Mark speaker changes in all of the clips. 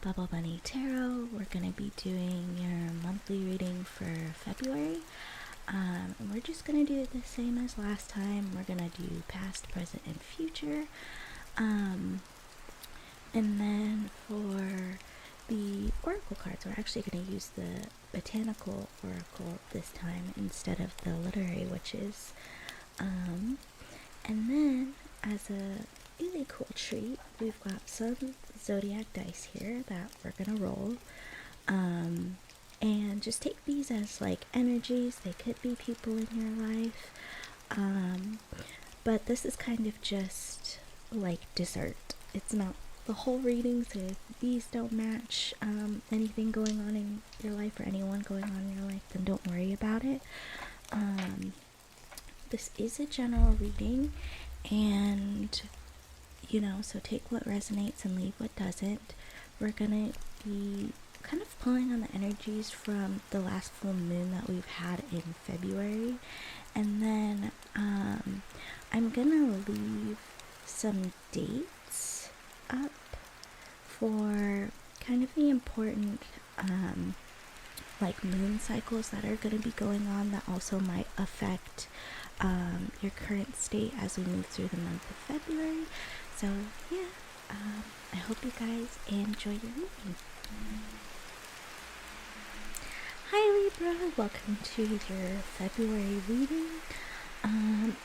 Speaker 1: Bubble Bunny Tarot. We're going to be doing your monthly reading for February. And we're just going to do it the same as last time. We're going to do past, present, and future. And then for the oracle cards, we're actually going to use the Botanical oracle this time instead of the literary witches. And then as a really cool treat, we've got some Zodiac dice here that we're gonna roll, and just take these as like energies. They could be people in your life, but this is kind of just like dessert. It's not the whole reading, so if these don't match anything going on in your life or anyone going on in your life, then don't worry about it. This is a general reading, and so take what resonates and leave what doesn't. We're gonna be kind of pulling on the energies from the last full moon that we've had in February, and then I'm gonna leave some dates up for kind of the important like moon cycles that are going to be going on that also might affect your current state as we move through the month of February. So yeah, I hope you guys enjoy your reading. Hi Libra, welcome to your February reading.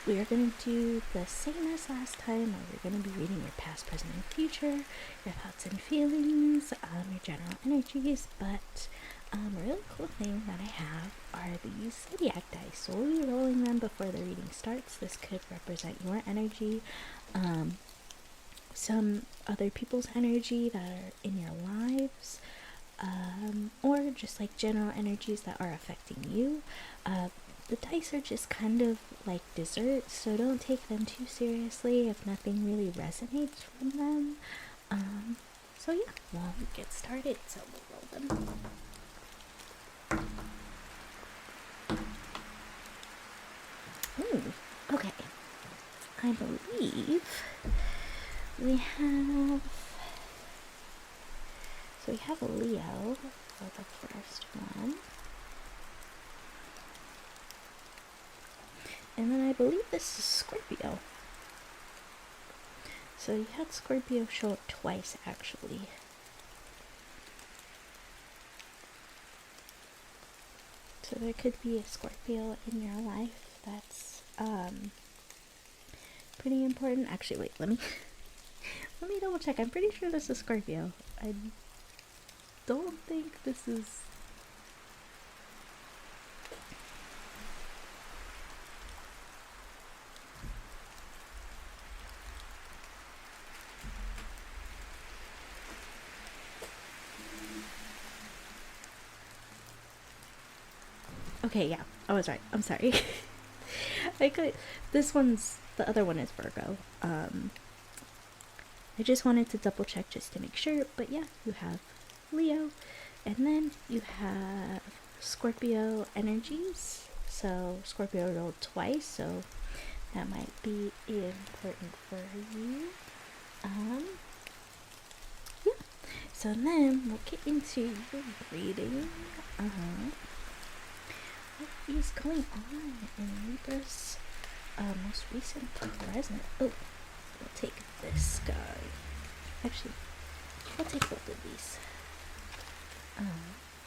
Speaker 1: We are going to do the same as last time, where we're going to be reading your past, present, and future, your thoughts and feelings, your general energies, but a really cool thing that I have are these Zodiac dice. So we'll be rolling them before the reading starts. This could represent your energy, some other people's energy that are in your lives, or just like general energies that are affecting you. The dice are just kind of like dessert, so don't take them too seriously if nothing really resonates from them. So yeah, we'll get started. So we'll roll them. Ooh, okay. I believe we have Leo for the first one. And then I believe this is Scorpio. So you had Scorpio show up twice, actually. So there could be a Scorpio in your life that's pretty important. Actually, wait, let me double check. I'm pretty sure this is Scorpio. I don't think this is... Okay, yeah, I was right. I'm sorry. The other one is Virgo. I just wanted to double check just to make sure, but yeah, you have Leo, and then you have Scorpio energies. So Scorpio rolled twice, so that might be important for you. Yeah. So then we'll get into your reading. What is going on in Libra's most recent present? Oh, we'll take this guy. Actually, we'll take both of these.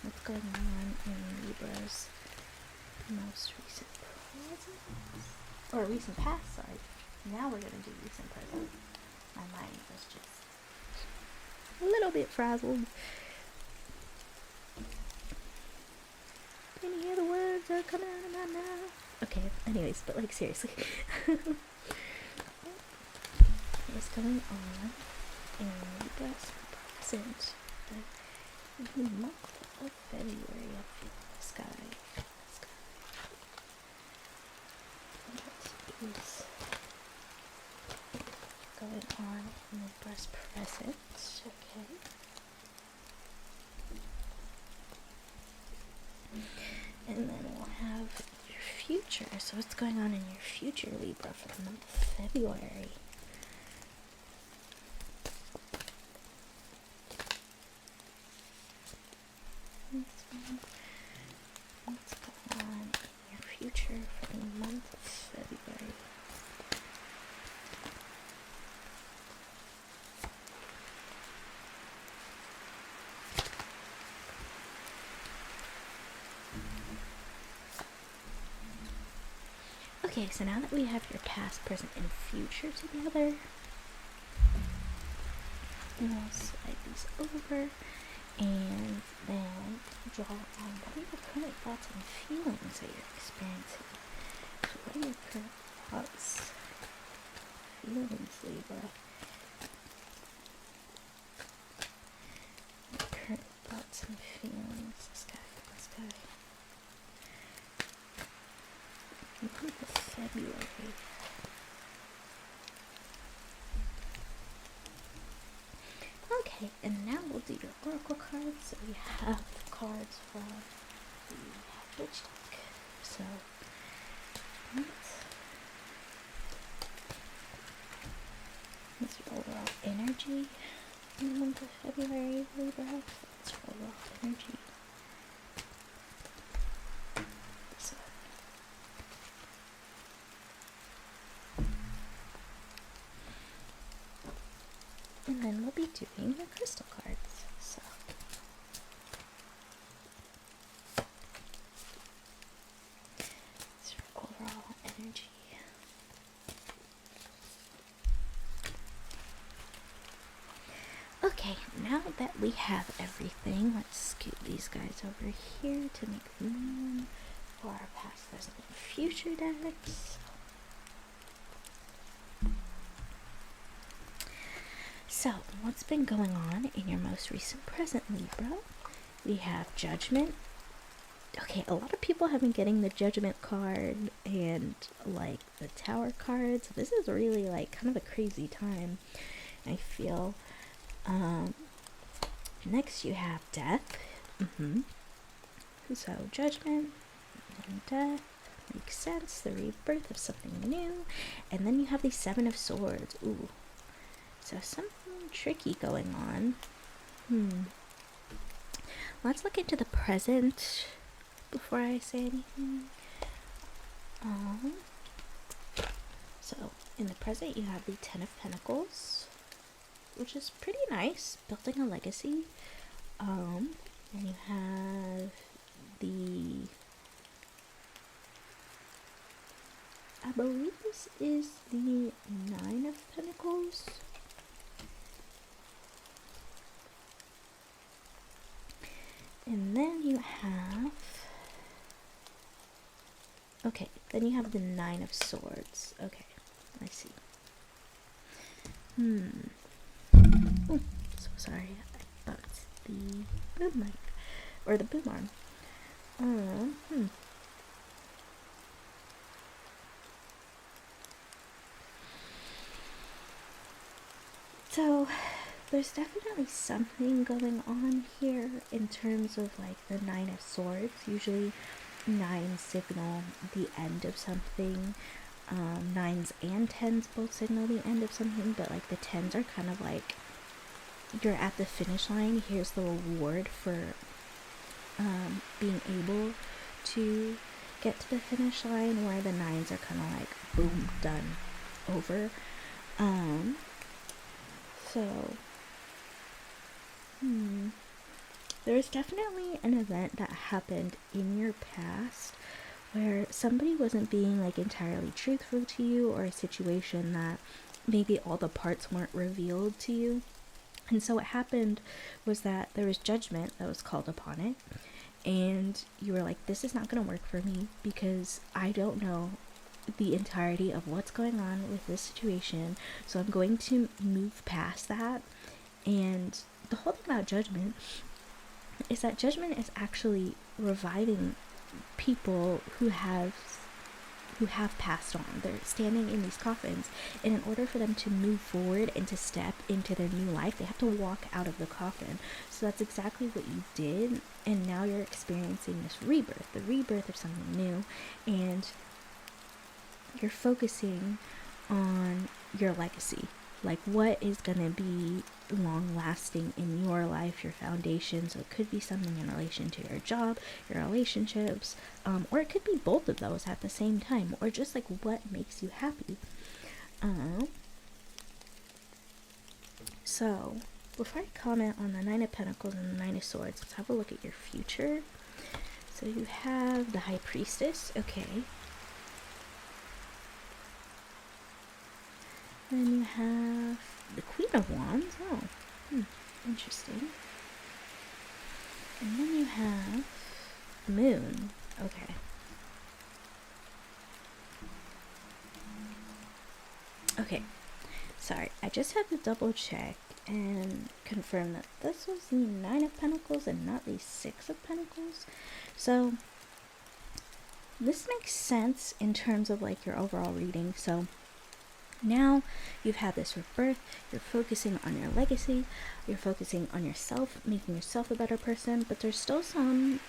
Speaker 1: What's going on in Libra's most recent present? Or recent past, sorry. Now we're gonna do recent present. My mind was just a little bit frazzled. Can you hear the words that are coming out of my mouth? Okay, anyways, but like seriously. What's going on in Libra's present the month of February? I feel this guy. What is going on in Libra's present? Okay. And then we'll have your future. So what's going on in your future, Libra, for the month of February? Okay, so now that we have your past, present, and future together, we'll slide these over and then draw on what are your current thoughts and feelings that you're experiencing. So what are your current thoughts, feelings, Libra? Your current thoughts and feelings. This guy. Maybe the February. Okay, and now we'll do your oracle cards. So we have cards from the Hedge deck. So that's your overall energy in the month of February, Libra. That's your overall energy. So and then we'll be doing your crystal cards. So it's your overall energy. Okay, now that we have everything, let's scoot these guys over here to make room for our past, present, and future decks. So, what's been going on in your most recent present, Libra? We have Judgment. Okay, a lot of people have been getting the Judgment card and like the Tower cards. This is really like kind of a crazy time, I feel. Next you have Death. So Judgment and Death makes sense. The rebirth of something new. And then you have the Seven of Swords. Ooh. So something tricky going on. Let's look into the present before I say anything. So in the present you have the Ten of Pentacles, which is pretty nice, building a legacy. And you have the, I believe this is the Nine of Pentacles. And then you have, okay, then you have the Nine of Swords. Okay, I see. Oh, so sorry. I thought it's the boom mic, or the boom arm. So there's definitely something going on here in terms of like the Nine of Swords. Usually nines signal the end of something. Nines and tens both signal the end of something, but like the tens are kind of like you're at the finish line. Here's the reward for being able to get to the finish line, where the nines are kind of like boom, done, over. So there's definitely an event that happened in your past where somebody wasn't being like entirely truthful to you, or a situation that maybe all the parts weren't revealed to you. And so what happened was that there was judgment that was called upon it, and you were like, this is not going to work for me because I don't know the entirety of what's going on with this situation, so I'm going to move past that. And the whole thing about judgment is that judgment is actually reviving people who have passed on. They're standing in these coffins, and in order for them to move forward and to step into their new life, they have to walk out of the coffin. So that's exactly what you did, and now you're experiencing this rebirth, the rebirth of something new, and you're focusing on your legacy, like what is going to be long lasting in your life, your foundation. So it could be something in relation to your job, your relationships, or it could be both of those at the same time, or just like what makes you happy. So before I comment on the Nine of Pentacles and the Nine of Swords, let's have a look at your future. So you have the High Priestess. Okay, Then you have the Queen of Wands. Oh, interesting. And then you have the Moon. Okay. Okay. Sorry, I just had to double check and confirm that this was the Nine of Pentacles and not the Six of Pentacles. So this makes sense in terms of like your overall reading. So now you've had this rebirth, you're focusing on your legacy, you're focusing on yourself, making yourself a better person, but there's still some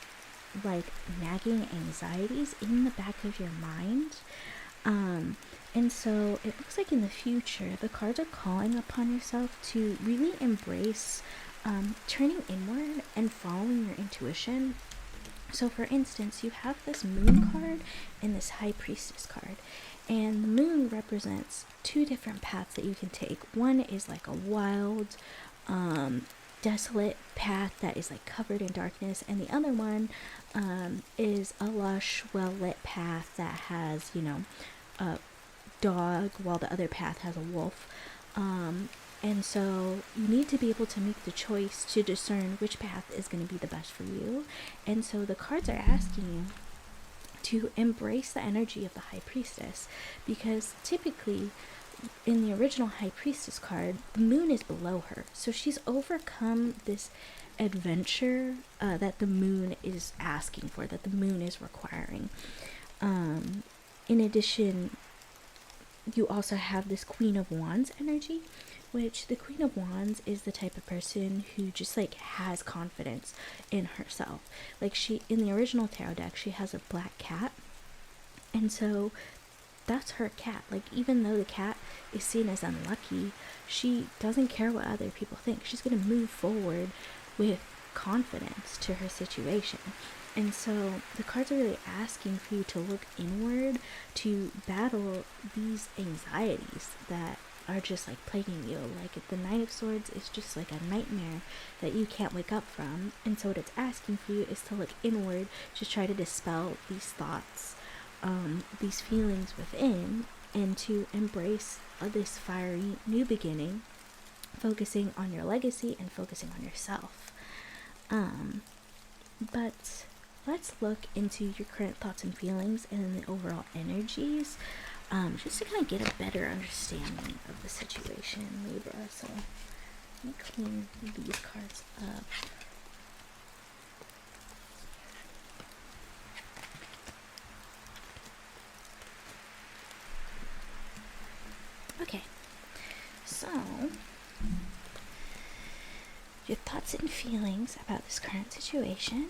Speaker 1: like nagging anxieties in the back of your mind. And so it looks like in the future, the cards are calling upon yourself to really embrace turning inward and following your intuition. So for instance, you have this Moon card and this High Priestess card. And the Moon represents two different paths that you can take. One is like a wild, desolate path that is like covered in darkness, and the other one is a lush, well-lit path that has, you know, a dog, while the other path has a wolf. And so you need to be able to make the choice to discern which path is going to be the best for you. And so the cards are asking you to embrace the energy of the High Priestess, because typically in the original High Priestess card, the Moon is below her. So she's overcome this adventure that the Moon is asking for, that the Moon is requiring. In addition, you also have this Queen of Wands energy, which the Queen of Wands is the type of person who just like has confidence in herself. Like she, in the original tarot deck, she has a black cat, and so that's her cat. Like even though the cat is seen as unlucky, she doesn't care what other people think. She's going to move forward with confidence to her situation. And so the cards are really asking for you to look inward, to battle these anxieties that are just like plaguing you. Like the Knight of Swords is just like a nightmare that you can't wake up from. And so what it's asking for you is to look inward, to try to dispel these thoughts, these feelings within, and to embrace this fiery new beginning, focusing on your legacy and focusing on yourself. But let's look into your current thoughts and feelings and the overall energies, just to kind of get a better understanding of the situation, Libra. So let me clean these cards up. Okay, so your thoughts and feelings about this current situation.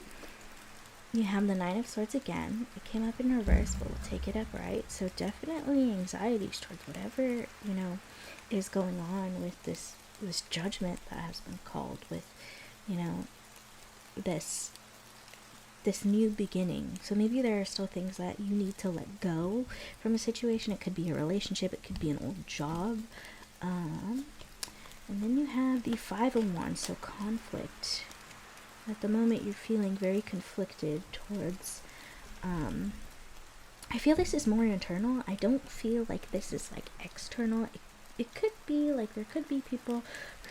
Speaker 1: You have the Nine of Swords again. It came up in reverse, but we'll take it upright. So definitely anxieties towards whatever, you know, is going on with this judgment that has been called, with, you know, this new beginning. So maybe there are still things that you need to let go from a situation. It could be a relationship, it could be an old job. And then you have the Five of Wands, so conflict. At the moment, you're feeling very conflicted towards, I feel this is more internal. I don't feel like this is like external. It could be like there could be people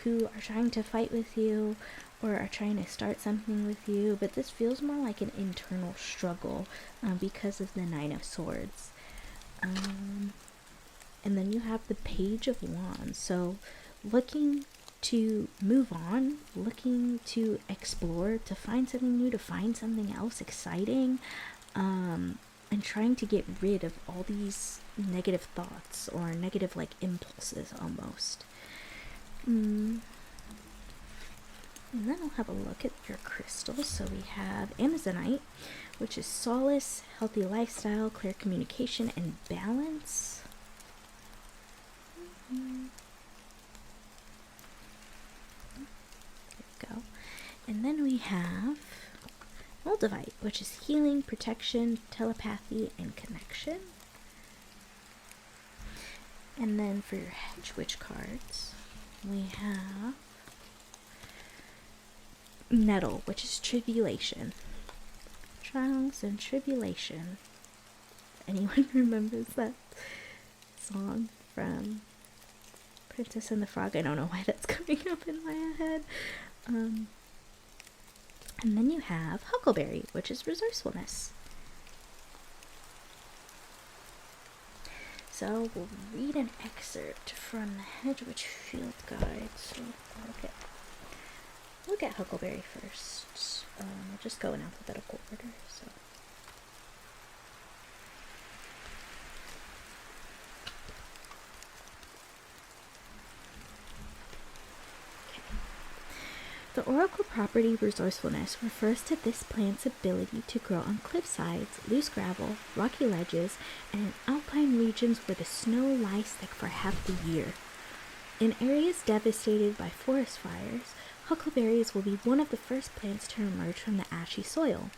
Speaker 1: who are trying to fight with you or are trying to start something with you, but this feels more like an internal struggle because of the Nine of Swords. And then you have the Page of Wands, so looking to move on, looking to explore, to find something new, to find something else exciting, and trying to get rid of all these negative thoughts or negative like impulses almost. And then I'll have a look at your crystals. So we have Amazonite, which is solace, healthy lifestyle, clear communication, and balance. Go. And then we have Moldavite, which is healing, protection, telepathy, and connection. And then for your Hedge Witch cards, we have Nettle, which is tribulation. Trials and tribulation. Anyone remembers that song from Princess and the Frog. I don't know why that's coming up in my head. And then you have Huckleberry, which is resourcefulness. So we'll read an excerpt from the Hedge Field Guide. So we'll get Huckleberry first. We'll just go in alphabetical order. So. The oracle property resourcefulness refers to this plant's ability to grow on cliff sides, loose gravel, rocky ledges, and in alpine regions where the snow lies thick for half the year. In areas devastated by forest fires, huckleberries will be one of the first plants to emerge from the ashy soil.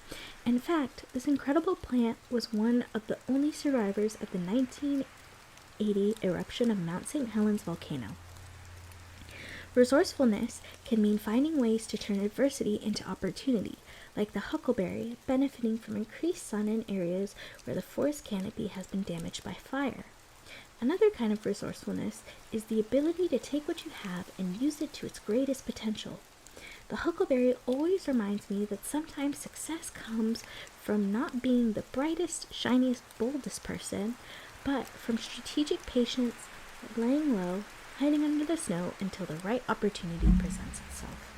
Speaker 1: In fact, this incredible plant was one of the only survivors of the 1980 eruption of Mount St. Helens volcano. Resourcefulness can mean finding ways to turn adversity into opportunity, like the huckleberry benefiting from increased sun in areas where the forest canopy has been damaged by fire. Another kind of resourcefulness is the ability to take what you have and use it to its greatest potential. The huckleberry always reminds me that sometimes success comes from not being the brightest, shiniest, boldest person, but from strategic patience, laying low, hiding under the snow until the right opportunity presents itself.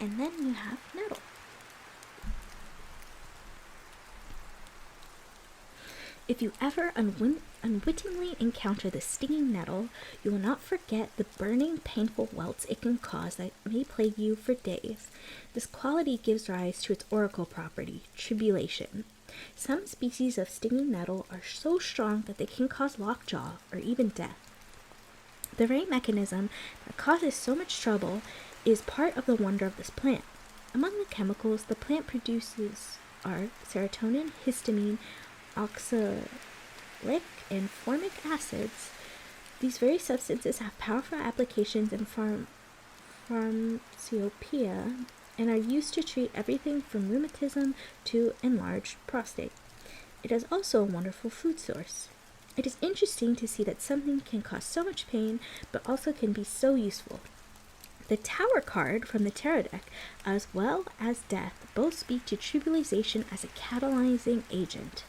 Speaker 1: And then you have nettle. If you ever unwittingly encounter the stinging nettle, you will not forget the burning, painful welts it can cause that may plague you for days. This quality gives rise to its oracle property, tribulation. Some species of stinging nettle are so strong that they can cause lockjaw or even death. The very mechanism that causes so much trouble is part of the wonder of this plant. Among the chemicals the plant produces are serotonin, histamine, oxalic, and formic acids. These very substances have powerful applications in pharmacopoeia and are used to treat everything from rheumatism to enlarged prostate. It is also a wonderful food source. It is interesting to see that something can cause so much pain, but also can be so useful. The Tower card from the Tarot deck, as well as Death, both speak to tribulation as a catalyzing agent.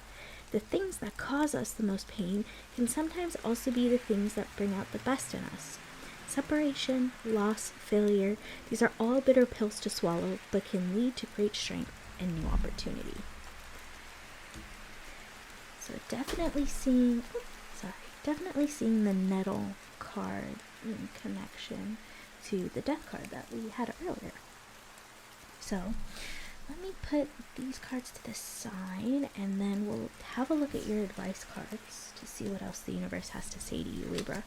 Speaker 1: The things that cause us the most pain can sometimes also be the things that bring out the best in us. Separation, loss, failure, these are all bitter pills to swallow, but can lead to great strength and new opportunity. So definitely seeing the nettle card in connection to the death card that we had earlier. So let me put these cards to the side, and then we'll have a look at your advice cards to see what else the universe has to say to you, Libra.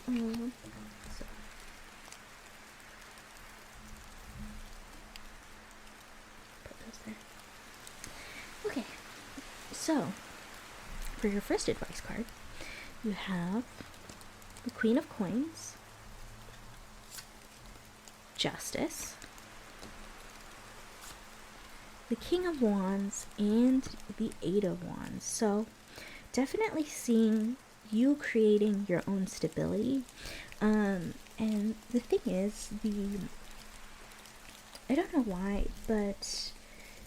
Speaker 1: So. Put those there. Okay, so for your first advice card, you have the Queen of Coins, Justice, the King of Wands, and the Eight of Wands. So definitely seeing you creating your own stability. And the thing is, I don't know why, but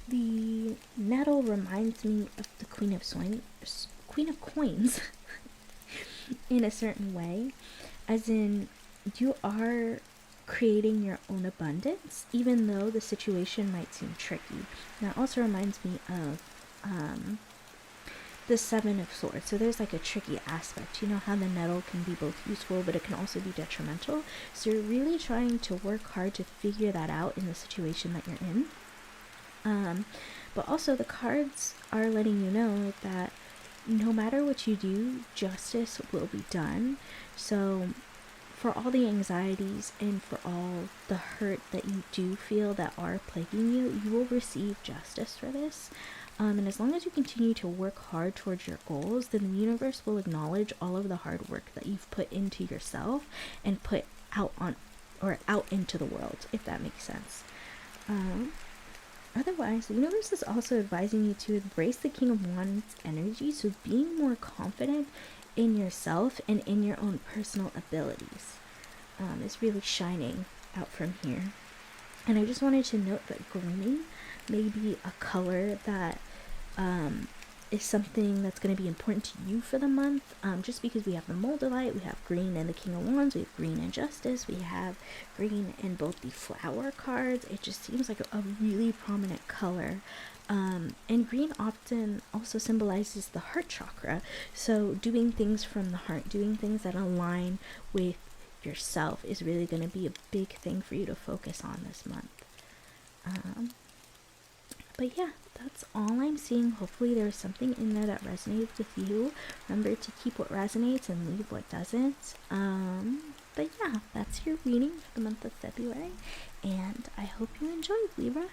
Speaker 1: the nettle reminds me of the Queen of Coins in a certain way, as in you are creating your own abundance, even though the situation might seem tricky. That also reminds me of the Seven of Swords. So there's like a tricky aspect. You know how the nettle can be both useful, but it can also be detrimental. So you're really trying to work hard to figure that out in the situation that you're in. But also the cards are letting you know that no matter what you do, justice will be done. So for all the anxieties and for all the hurt that you do feel that are plaguing you, you will receive justice for this. And as long as you continue to work hard towards your goals, then the universe will acknowledge all of the hard work that you've put into yourself and put out into the world, if that makes sense. Otherwise, the universe is also advising you to embrace the King of Wands energy, so being more confident in yourself and in your own personal abilities is really shining out from here. And I just wanted to note that green may be a color that is something that's going to be important to you for the month, just because we have the Moldavite, we have green in the King of Wands, we have green in Justice, we have green in both the flower cards. It just seems like a really prominent color. And green often also symbolizes the heart chakra, so doing things from the heart, doing things that align with yourself is really going to be a big thing for you to focus on this month. But yeah, that's all I'm seeing. Hopefully there's something in there that resonates with you. Remember to keep what resonates and leave what doesn't. But yeah, that's your reading for the month of February, and I hope you enjoyed, Libra.